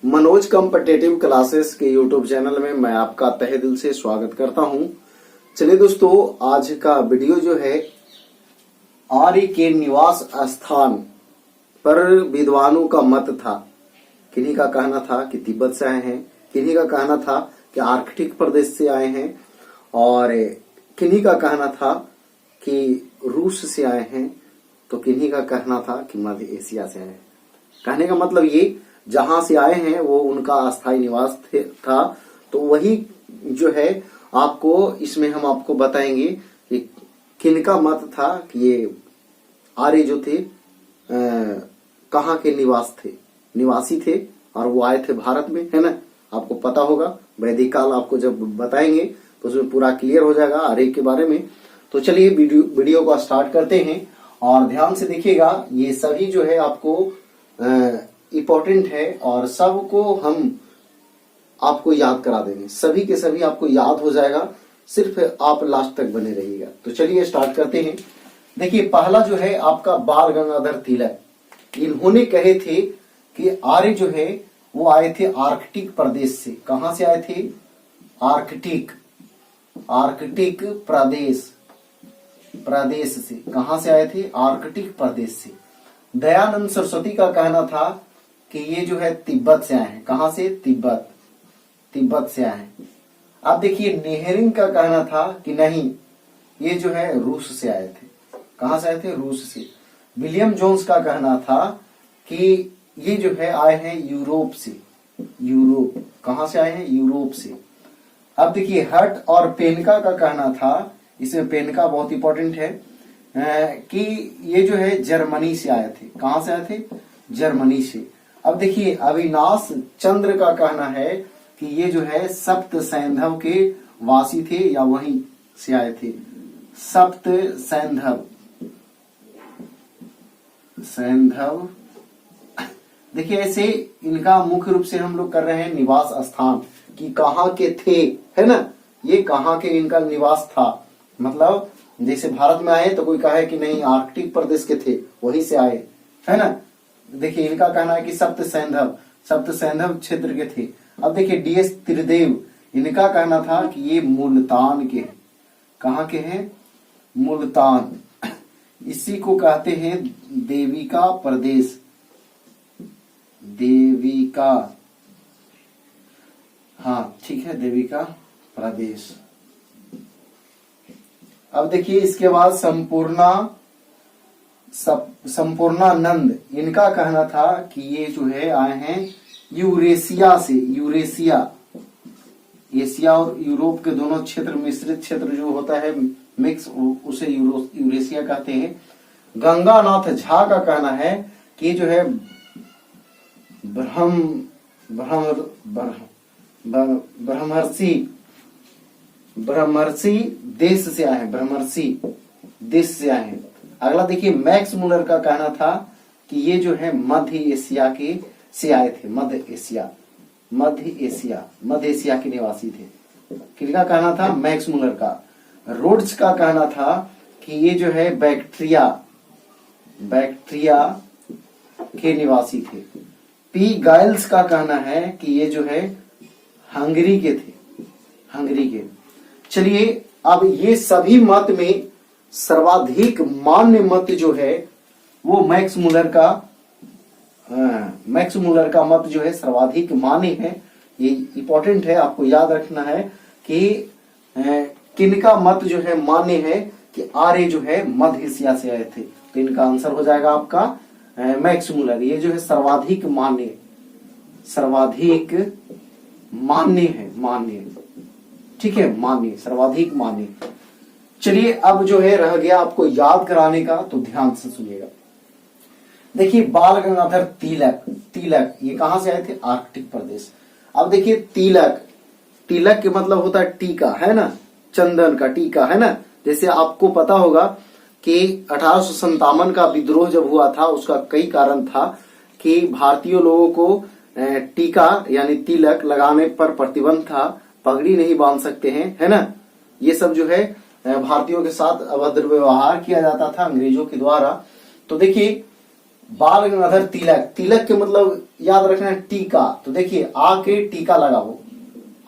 Manoj competitive classes के YouTube channel में मैं आपका तहे दिल से स्वागत करता हूं। चलिए दोस्तों, आज का वीडियो जो है आर्य के निवास स्थान पर विद्वानों का मत था। किन्हीं का कहना था कि तिब्बत से आए हैं, किन्हीं का कहना था कि आर्कटिक प्रदेश से आए हैं और किन्हीं का कहना था कि रूस से आए हैं, तो किन्हीं का कहना था कि मध्य एशिया से आए हैं। कहने का मतलब ये, जहां से आए हैं वो उनका अस्थायी निवास था। तो वही जो है आपको इसमें हम आपको बताएंगे कि किनका मत था कि ये आर्य जो थे कहाँ के निवासी थे और वो आए थे भारत में, है ना। आपको पता होगा, वैदिक काल आपको जब बताएंगे तो उसमें पूरा क्लियर हो जाएगा आर्य के बारे में। तो चलिए वीडियो को स्टार्ट करते हैं और ध्यान से देखिएगा। ये सभी जो है आपको इम्पोर्टेंट है और सबको हम आपको याद करा देंगे, सभी के सभी आपको याद हो जाएगा, सिर्फ आप लास्ट तक बने रहिएगा। तो चलिए स्टार्ट करते हैं। देखिए, पहला जो है आपका बाल गंगाधर तिलक। इन्होंने कहे थे कि आर्य जो है वो आए थे आर्कटिक प्रदेश से। कहां से आए थे? आर्कटिक प्रदेश से। कहां से आए थे? आर्कटिक प्रदेश से। दयानंद सरस्वती का कहना था कि ये जो है तिब्बत से आए हैं। कहां से? तिब्बत से आए हैं। अब देखिए, नेहरिंग का कहना था कि नहीं, ये जो है रूस से आए थे। कहां से आए थे? रूस से। विलियम जोन्स का कहना था कि ये जो है आए हैं यूरोप से। कहां से आए हैं? यूरोप से। अब देखिए, हट और पेनका का कहना था, इसमें पेनका बहुत इंपॉर्टेंट है, कि ये जो है जर्मनी से आए थे। कहां से आए थे? जर्मनी से। अब देखिए, अविनाश चंद्र का कहना है कि ये जो है सप्त सैंधव के वासी थे या वहीं से आए थे। सप्त सैंधव। देखिए, ऐसे इनका मुख्य रूप से हम लोग कर रहे हैं निवास स्थान कि कहाँ के थे, है ना। ये कहाँ के इनका निवास था, मतलब जैसे भारत में आए तो कोई कहे कि नहीं आर्कटिक प्रदेश के थे, वहीं से आए, है ना। देखिए, इनका कहना है कि सप्त सैंधव क्षेत्र के थे। अब देखिए, डीएस त्रिदेव, इनका कहना था कि ये मुल्तान के हैं। कहाँ के हैं? मुल्तान। इसी को कहते हैं देविका प्रदेश। हाँ ठीक है, देविका प्रदेश। अब देखिए, इसके बाद संपूर्णानंद, इनका कहना था कि ये जो है आए हैं यूरेशिया से। एशिया और यूरोप के दोनों क्षेत्र, मिश्रित क्षेत्र जो होता है मिक्स, उसे यूरेशिया कहते हैं। गंगानाथ झा का कहना है कि ये जो है ब्रह्मर्षि देश से आए हैं। अगला देखिए, मैक्स मुलर का कहना था कि ये जो है मध्य एशिया से आए थे। मध्य एशिया के निवासी थे। किसका कहना था? मैक्स मुलर का। रोड्स का कहना था कि ये जो है बैक्ट्रिया के निवासी थे। पी गाइल्स का कहना है कि ये जो है हंगरी के थे। चलिए, अब ये सभी मत में सर्वाधिक मान्य मत जो है वो मैक्स मुलर का मत जो है सर्वाधिक मान्य है। ये इंपॉर्टेंट है, आपको याद रखना है कि किनका मत जो है मान्य है कि आर्य जो है मध्य एशिया से आए थे। तो इनका आंसर हो जाएगा आपका मैक्स मुलर। ये जो है सर्वाधिक मान्य है, ठीक है, सर्वाधिक मान्य। चलिए, अब जो है रह गया आपको याद कराने का, तो ध्यान से सुनिएगा। देखिए, बाल गंगाधर तिलक ये कहां से आए थे? आर्कटिक प्रदेश। अब देखिए, तिलक के मतलब होता है टीका, है ना, चंदन का टीका, है ना। जैसे आपको पता होगा कि 1857 का विद्रोह जब हुआ था, उसका कई कारण था कि भारतीय लोगों को टीका यानी तिलक लगाने पर प्रतिबंध था, पगड़ी नहीं बांध सकते हैं, है ना। ये सब जो है भारतीयों के साथ अभद्र व्यवहार किया जाता था अंग्रेजों के द्वारा। तो देखिए, बाल गंगाधर तिलक के मतलब याद रखना है टीका। तो देखिए आ के टीका लगाओ,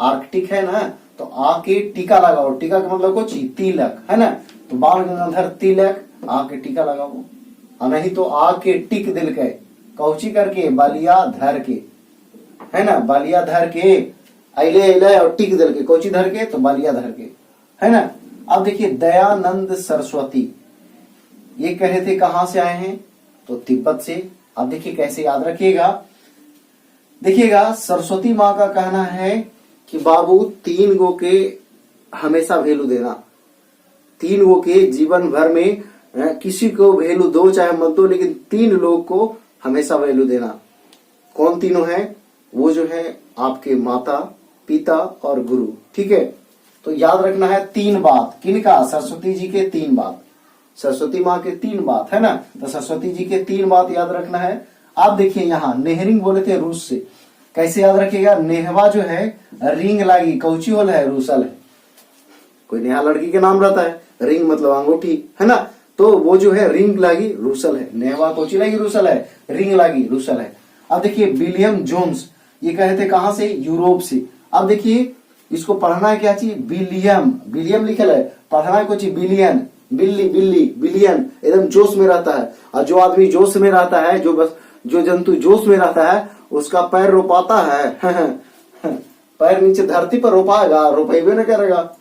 आर्कटिक है ना, तो आ के टीका लगाओ। टीका का मतलब कुछ तिलक है ना, तो बाल गंगाधर तिलक आ के टीका लगाओ। और नहीं तो आ के टिक दिल के, कौची करके बलिया धर के, है ना, बलिया धर के, अले अले और टिक दिल के, कौची धर के, तो बलिया धर के, है ना। अब देखिए दयानंद सरस्वती, ये कह रहे थे कहां से आए हैं, तो तिब्बत से। अब देखिए कैसे याद रखिएगा, देखिएगा सरस्वती माँ का कहना है कि बाबू 3 गो के हमेशा वैल्यू देना, 3 गो के जीवन भर में किसी को वैल्यू दो चाहे मत दो, लेकिन 3 लोग को हमेशा वैल्यू देना। कौन तीनों हैं, वो जो है आपके माता पिता और गुरु, ठीक है। तो याद रखना है 3 बात, किनका, सरस्वती जी के 3 बात, सरस्वती माँ के 3 बात, है ना। तो सरस्वती जी के 3 बात याद रखना है। आप देखिए यहाँ नेहरिंग बोले थे रूस से, कैसे याद रखिएगा, नेहवा जो है रिंग लागी, कौची होल है, रूसल है। कोई नेहा लड़की के नाम रहता है, रिंग मतलब अंगूठी, है ना, तो वो जो है रिंग लागी रूसल है, नेहवा कौची लागी रूसल है, रिंग लागी रूसल है। अब देखिए विलियम जोन्स, ये कहे थे कहां से, यूरोप से। अब देखिए इसको पढ़ना है क्या चीज, विलियम, विलियम लिखल है, पढ़ना है कुछ बिलियन, बिल्ली बिल्ली बिलियन, एकदम जोश में रहता है। और जो आदमी जोश में रहता है, जो जंतु जोश में रहता है, उसका पैर रोपाता है पैर नीचे धरती पर रोपाएगा, रोपेबे न करेगा,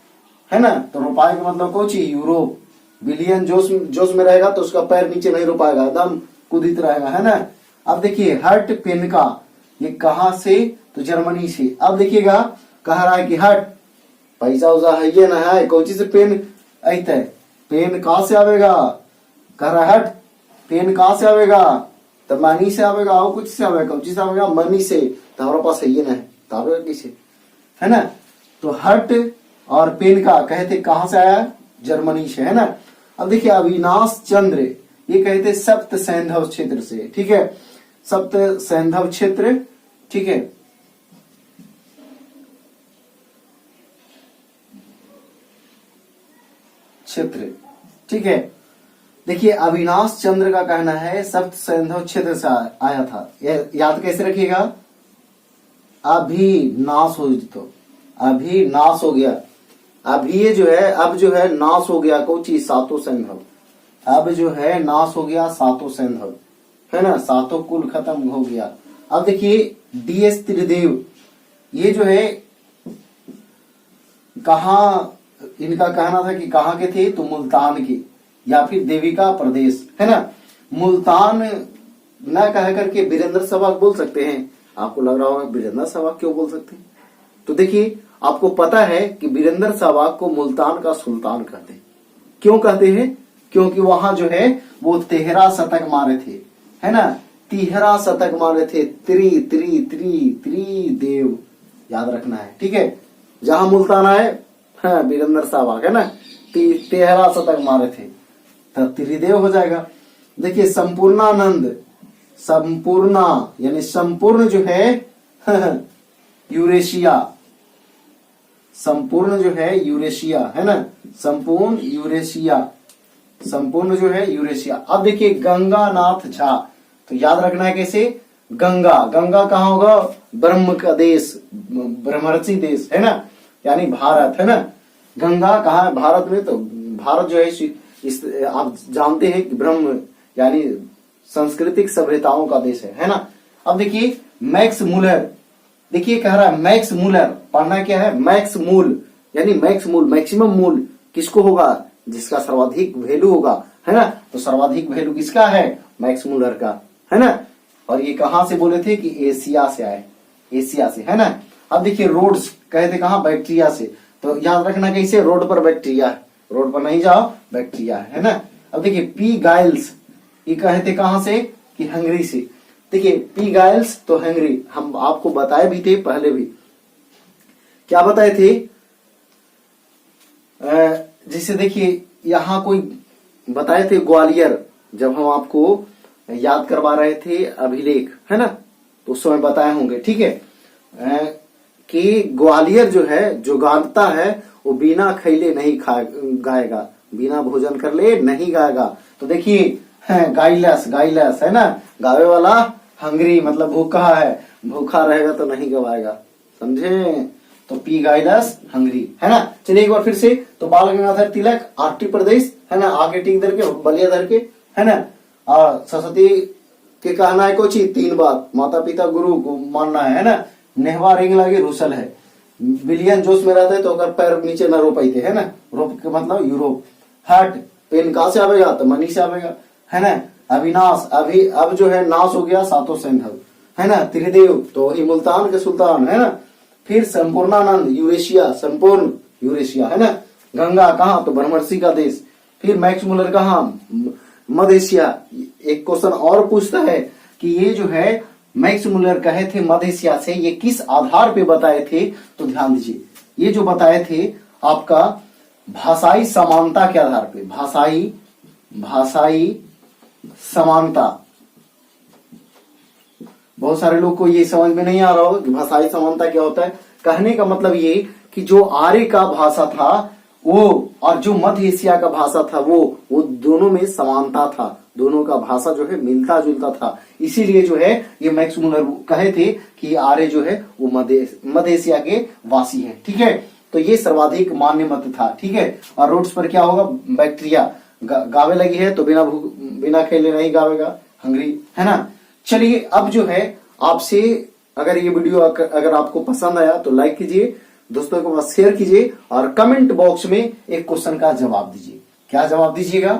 है ना। तो रोपाए का मतलब कुछ यूरोप, बिलियन जोश में रहेगा तो उसका पैर नीचे नहीं रोपाएगा, एकदम कुदित रहेगा, है ना। अब देखिए हर्ट पेन का, ये कहां से, तो जर्मनी से। अब देखिएगा कह रहा है कि हट, पैसा उसा है ये ना है, कौची से पेन ऐते, पेन कहां से आवेगा, कह रहा है हट, पेन कहां से आवेगा, तो मनी से आवेगा, और कुछ से आवेगा, कौची से आवेगा, मनी से। तो हमारे पास है ये ना है, तो आवेगा किसे, है ना। तो हट और पेन का कहते कहां से आया, जर्मनी से, है ना। अब देखिए अविनाश चंद्र, ये कहते सप्त सैंधव क्षेत्र से, ठीक है, सप्त सैंधव क्षेत्र, ठीक है। क्षेत्र, ठीक है। देखिए अविनाश चंद्र का कहना है सप्त सैंधव क्षेत्र से आया था। याद कैसे रखिएगा, अभी नाश हो, तो अभी नाश हो गया, अभी ये जो है, अब जो है नाश हो गया, कौन चीज, सातों सैंधव, अब जो है नाश हो गया सातों सैंधव, है ना, सातों कुल खत्म हो गया। अब देखिए DS त्रिदेव, ये जो है कहा, इनका कहना था कि कहाँ के थे, तो मुल्तान के, या फिर देविका प्रदेश, है ना। मुल्तान न कह करके वीरेंद्र सहवाग बोल सकते हैं। आपको लग रहा होगा वीरेंद्र सहवाग क्यों बोल सकते हैं, तो देखिए आपको पता है कि वीरेंद्र सहवाग को मुल्तान का सुल्तान कहते हैं। क्यों कहते हैं, क्योंकि वहां जो है वो 13 शतक मारे थे, है ना, 13 शतक मारे थे, त्रि त्रि त्रि त्रि देव, याद रखना है, ठीक है। जहां मुल्तान आए, हाँ, वीरेंद्र सहवाग, है ना, 13 शतक मारे थे, तो त्रिदेव हो जाएगा। देखिए संपूर्णानंद, संपूर्णा यानी संपूर्ण जो है यूरेशिया, संपूर्ण जो है यूरेशिया, है ना, संपूर्ण यूरेशिया, संपूर्ण जो है यूरेशिया। अब देखिए गंगानाथ झा, तो याद रखना है कैसे, गंगा, गंगा कहाँ होगा, ब्रह्म का देश, ब्रह्मर्षि देश, है ना, यानी भारत, है ना। गंगा कहाँ है, भारत में, तो भारत जो है इस आप जानते हैं कि ब्रह्म यानी सांस्कृतिक सभ्यताओं का देश है ना। अब देखिए मैक्स मूलर, देखिए कह रहा है मैक्स मूलर, पढ़ना क्या है, मैक्स मूल यानी मैक्स मूल, मैक्सिमम मूल किसको होगा, जिसका सर्वाधिक वैल्यू होगा, है ना। तो सर्वाधिक वैल्यू किसका है, मैक्स मूलर का, है ना। और ये कहां से बोले थे कि एशिया से आए, एशिया से, है ना। अब देखिए रोड्स कहते कहां, बैक्टीरिया से, तो याद रखना कैसे, रोड पर बैक्टीरिया है, रोड पर नहीं जाओ, बैक्टीरिया है ना। अब देखिए पी गाइल्स, ये कहते कहां से, कि हंगरी से। देखिए पी गाइल्स तो हंगरी, हम आपको बताए भी थे पहले भी, क्या बताए थे, जैसे देखिए यहां कोई बताए थे ग्वालियर, जब हम आपको याद करवा रहे थे अभिलेख, है ना, तो उस समय बताए होंगे, ठीक है, कि ग्वालियर जो है, जो गाता है वो बिना खैले नहीं गाएगा, बिना भोजन कर ले नहीं गाएगा। तो देखिए गाइलस, गाइलस है ना, गावे वाला हंगरी मतलब भूखा है, भूखा रहेगा तो नहीं गवाएगा, समझे? तो पी गाइडस हंगरी, है ना। चलिए एक बार फिर से, तो बाल गंगाधर तिलक आरटी प्रदेश, है ना, आगे टिक धर के बलिया धर के, है ना। और सरस्वती के कहना है कुछ ही 3 बात, माता पिता गुरु को मानना है ना। नेहवा रिंग लगे रूसल है, बिलियन जोश में रहते तो अगर पैर नीचे न रो पाते, है ना। रोप के मतलब यूरोप। हट पेन कहाँ से आवेगा, तो मनी से आवेगा, है ना। अविनाश अभी अब जो है नाश हो गया सातों सिंधव, है ना। त्रिदेव तो वही मुल्तान के सुल्तान, है ना। फिर संपूर्णानंद यूरेशिया, संपूर्ण यूरेशिया, है ना। गंगा कहाँ, तो भ्रमरसी का देश। फिर मैक्स मुलर कहाँ, मध्य एशिया। एक क्वेश्चन और पूछता है कि ये जो है मैक्स मुलर कहे थे मध्य एशिया से, ये किस आधार पे बताए थे, तो ध्यान दीजिए। ये जो बताए थे आपका भाषाई समानता के आधार पे, भाषाई समानता। बहुत सारे लोग को ये समझ में नहीं आ रहा होगा कि भाषाई समानता क्या होता है। कहने का मतलब ये कि जो आर्य का भाषा था वो और जो मध्य एशिया का भाषा था वो दोनों में समानता था, दोनों का भाषा जो है मिलता जुलता था। इसीलिए जो है ये मैक्स मुलर कहे थे कि आर्य जो है वो मध्य एशिया के वासी हैं, ठीक है। तो ये सर्वाधिक मान्य मत था, ठीक है। और रोड्स पर क्या होगा, बैक्टीरिया गावे लगी है तो बिना खेले नहीं गावेगा, हंगरी, है ना। चलिए अब जो है आपसे, अगर ये वीडियो अगर आपको पसंद आया तो लाइक कीजिए, दोस्तों के पास शेयर कीजिए और कमेंट बॉक्स में एक क्वेश्चन का जवाब दीजिए। क्या जवाब दीजिएगा,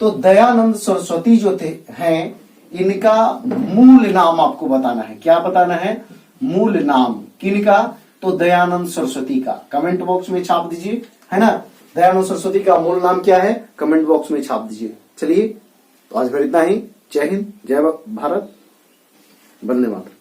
तो दयानंद सरस्वती जो थे हैं, इनका मूल नाम आपको बताना है। क्या बताना है, मूल नाम किनका, तो दयानंद सरस्वती का। कमेंट बॉक्स में छाप दीजिए, है ना। दयानंद सरस्वती का मूल नाम क्या है, कमेंट बॉक्स में छाप दीजिए। चलिए तो आज फिर इतना ही। जय हिंद, जय भारत, वंदे मातरम।